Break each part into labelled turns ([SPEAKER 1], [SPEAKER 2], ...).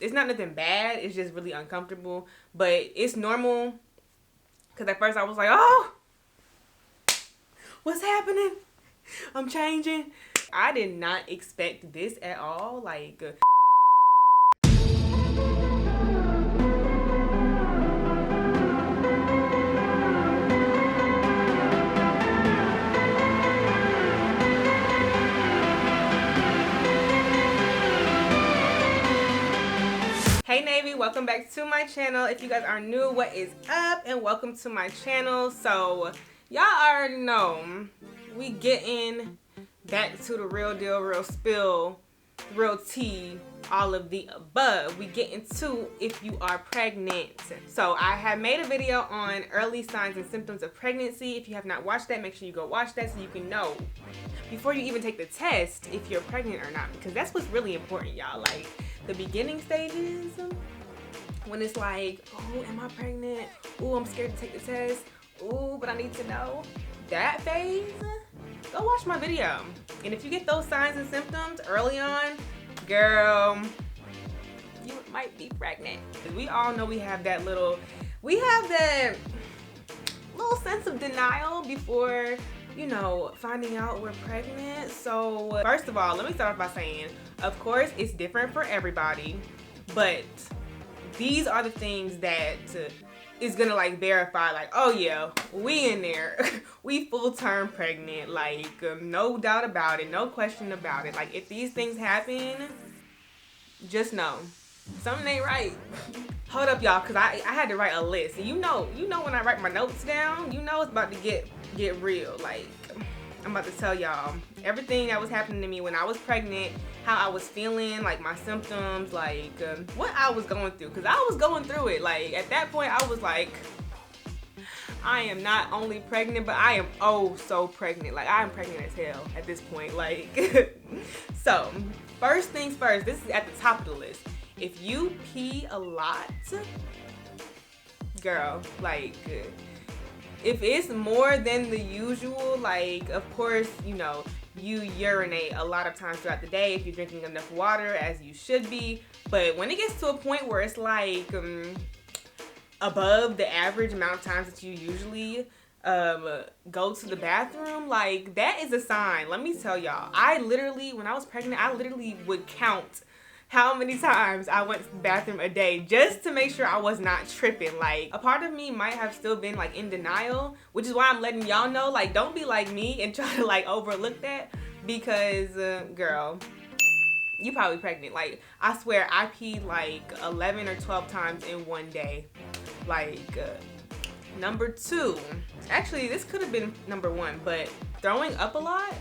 [SPEAKER 1] it's not nothing bad. It's just really uncomfortable. But it's normal. Because at first I was like, oh, what's happening? I'm changing. I did not expect this at all. Like, hey NAYvy, welcome back to my channel. If you guys are new, what is up? And welcome to my channel. So y'all already know we getting back to the real deal, real spill, real tea, all of the above. We get into if you are pregnant. So I have made a video on early signs and symptoms of pregnancy. If you have not watched that, make sure you go watch that so you can know before you even take the test if you're pregnant or not, because that's what's really important, y'all. Like the beginning stages, when it's like, oh, am I pregnant? Oh, I'm scared to take the test. Oh, but I need to know. That phase, go watch my video. And if you get those signs and symptoms early on, girl, you might be pregnant. We all know we have that little sense of denial before, you know, finding out we're pregnant. So first of all, let me start off by saying, of course, it's different for everybody, but these are the things that is gonna like verify, like, oh yeah, we in there. We full-term pregnant, like no doubt about it, no question about it. Like if these things happen, just know something ain't right. Hold up, y'all, because I had to write a list. And you know when I write my notes down, you know it's about to get real. Like I'm about to tell y'all everything that was happening to me when I was pregnant, how I was feeling, like my symptoms, like what I was going through, because I was going through it. Like at that point I was like, I am not only pregnant, but I am oh so pregnant. Like I am pregnant as hell at this point. Like so first things first, this is at the top of the list. If you pee a lot, girl, like if it's more than the usual, like of course, you know, you urinate a lot of times throughout the day if you're drinking enough water, as you should be. But when it gets to a point where it's like above the average amount of times that you usually go to the bathroom, like that is a sign. Let me tell y'all, when I was pregnant, I literally would count how many times I went to the bathroom a day just to make sure I was not tripping. Like a part of me might have still been like in denial, which is why I'm letting y'all know, like don't be like me and try to like overlook that, because girl, you probably pregnant. Like I swear I peed like 11 or 12 times in one day. Like number two, actually this could have been number one, but throwing up a lot.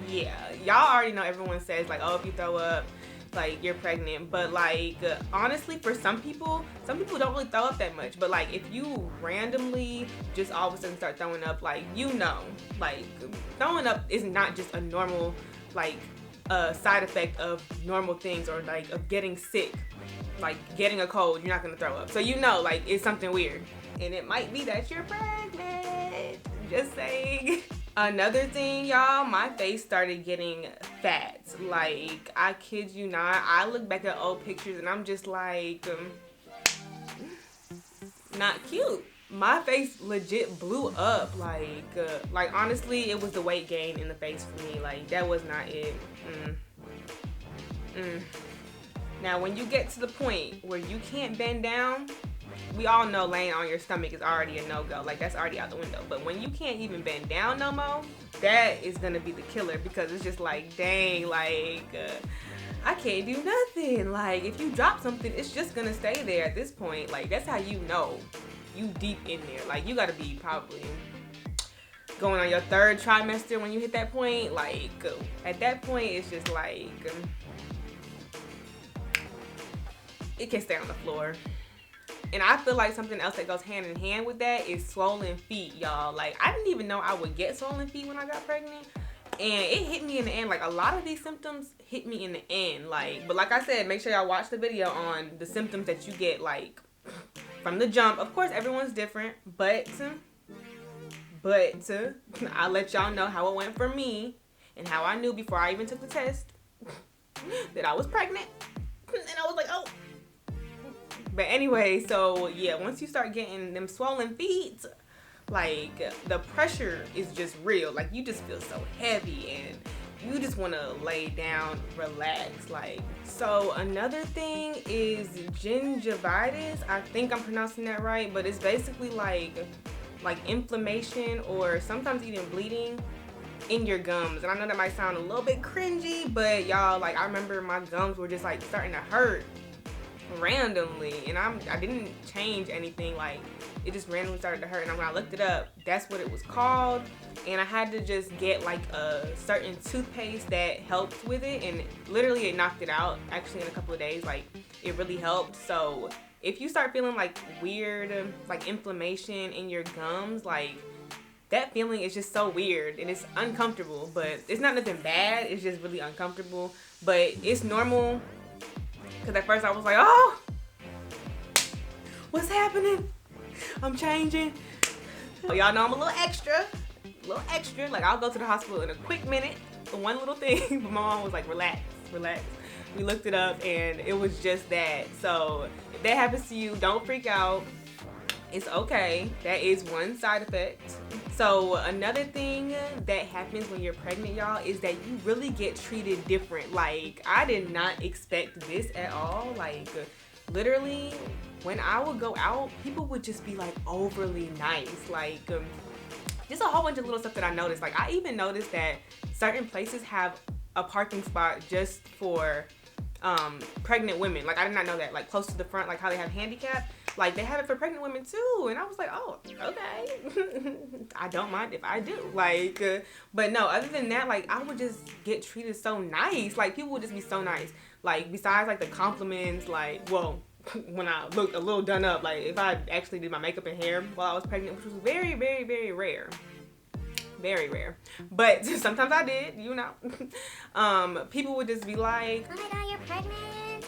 [SPEAKER 1] Yeah, y'all already know, everyone says like, oh, if you throw up, like you're pregnant. But like honestly, for some people don't really throw up that much. But like if you randomly just all of a sudden start throwing up, like you know, like throwing up is not just a normal like side effect of normal things, or like of getting sick, like getting a cold, you're not gonna throw up. So you know, like it's something weird, and it might be that you're pregnant. Just saying. Another thing, y'all, my face started getting fat. Like, I kid you not. I look back at old pictures and I'm just like, not cute. My face legit blew up. Like honestly, it was the weight gain in the face for me. Like, that was not it. Now, when you get to the point where you can't bend down, we all know laying on your stomach is already a no-go. Like that's already out the window. But when you can't even bend down no more, that is gonna be the killer, because it's just like, dang, like I can't do nothing. Like if you drop something, it's just gonna stay there at this point. Like that's how you know you deep in there. Like you gotta be probably going on your third trimester when you hit that point. Like at that point, it's just like it can stay on the floor. And I feel like something else that goes hand in hand with that is swollen feet, y'all. Like, I didn't even know I would get swollen feet when I got pregnant. And it hit me in the end. Like, a lot of these symptoms hit me in the end. Like, but like I said, make sure y'all watch the video on the symptoms that you get, like, from the jump. Of course, everyone's different. But I'll let y'all know how it went for me. And how I knew before I even took the test that I was pregnant. And But anyway, so yeah, once you start getting them swollen feet, like the pressure is just real. Like you just feel so heavy and you just want to lay down, relax. Like, so another thing is gingivitis. I think I'm pronouncing that right, but it's basically like inflammation or sometimes even bleeding in your gums. And I know that might sound a little bit cringy, but y'all, like, I remember my gums were just like starting to hurt randomly, and I didn't change anything. Like, it just randomly started to hurt, and when I looked it up, that's what it was called. And I had to just get like a certain toothpaste that helped with it, and literally it knocked it out actually in a couple of days. Like, it really helped. So if you start feeling like weird like inflammation in your gums, like that feeling is just so weird and it's uncomfortable, but it's not nothing bad, it's just really uncomfortable. But it's normal, because at first I was like, oh, what's happening? I'm changing. Y'all know I'm a little extra. Like, I'll go to the hospital in a quick minute for one little thing. But my mom was like, relax. We looked it up and it was just that. So if that happens to you, don't freak out. It's okay. That is one side effect. So another thing that happens when you're pregnant, y'all, is that you really get treated different. Like, I did not expect this at all. Like, literally, when I would go out, people would just be like overly nice. Like, just a whole bunch of little stuff that I noticed. Like, I even noticed that certain places have a parking spot just for pregnant women. Like, I did not know that. Like, close to the front, like how they have handicap, like they have it for pregnant women too. And I was like, oh, okay. I don't mind if I do. Like, but no, other than that, like, I would just get treated so nice. Like, people would just be so nice. Like, besides like the compliments, like, well, when I looked a little done up, like if I actually did my makeup and hair while I was pregnant, which was very, very, very rare. Very rare. But sometimes I did, you know. People would just be like, oh my God, you're pregnant?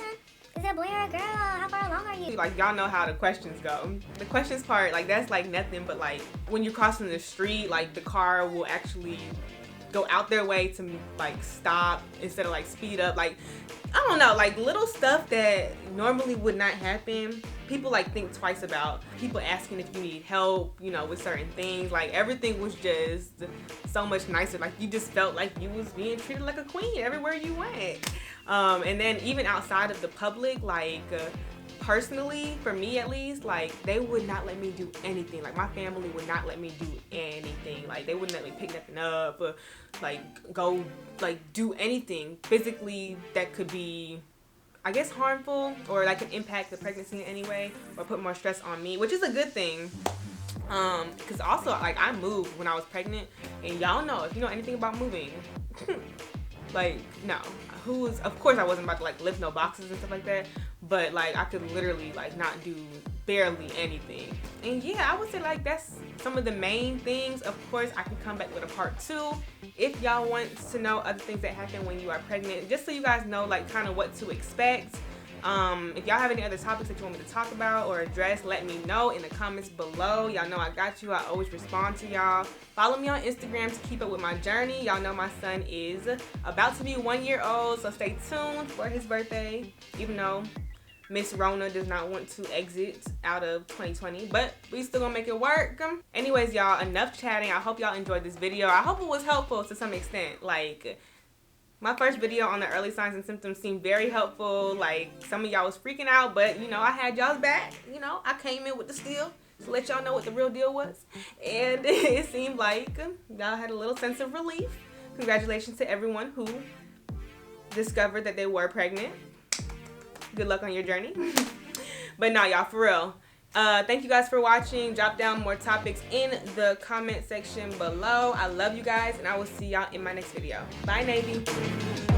[SPEAKER 1] Is it a boy or a girl? How far along are you? Like, y'all know how the questions go. The questions part, like, that's like nothing, but like when you're crossing the street, like the car will actually go out their way to like stop instead of like speed up. Like, I don't know, like little stuff that normally would not happen, people like think twice about. People asking if you need help, you know, with certain things. Like, everything was just so much nicer. Like, you just felt like you was being treated like a queen everywhere you went. And then even outside of the public, like personally, for me at least, like they would not let me do anything. Like, my family would not let me do anything. Like, they wouldn't let me pick nothing up or like go like do anything physically that could be, I guess, harmful or like could impact the pregnancy in any way or put more stress on me, which is a good thing. Because also, like, I moved when I was pregnant, and y'all know, if you know anything about moving, like, no, of course I wasn't about to like lift no boxes and stuff like that, but like I could literally like not do barely anything. And yeah, I would say like that's some of the main things. Of course, I can come back with a part 2 if y'all want to know other things that happen when you are pregnant, just so you guys know like kind of what to expect. If y'all have any other topics that you want me to talk about or address, let me know in the comments below. Y'all know I got you. I always respond to y'all. Follow me on Instagram to keep up with my journey. Y'all know my son is about to be 1 year old, so stay tuned for his birthday, even though Miss Rona does not want to exit out of 2020, but we still gonna make it work. Anyways, y'all, enough chatting. I hope y'all enjoyed this video. I hope it was helpful to some extent. Like, my first video on the early signs and symptoms seemed very helpful. Like, some of y'all was freaking out, but you know, I had y'all's back. You know, I came in with the steal to let y'all know what the real deal was. And it seemed like y'all had a little sense of relief. Congratulations to everyone who discovered that they were pregnant. Good luck on your journey. But nah, y'all, for real. Thank you guys for watching. Drop down more topics in the comment section below. I love you guys, and I will see y'all in my next video. Bye, NAYvy.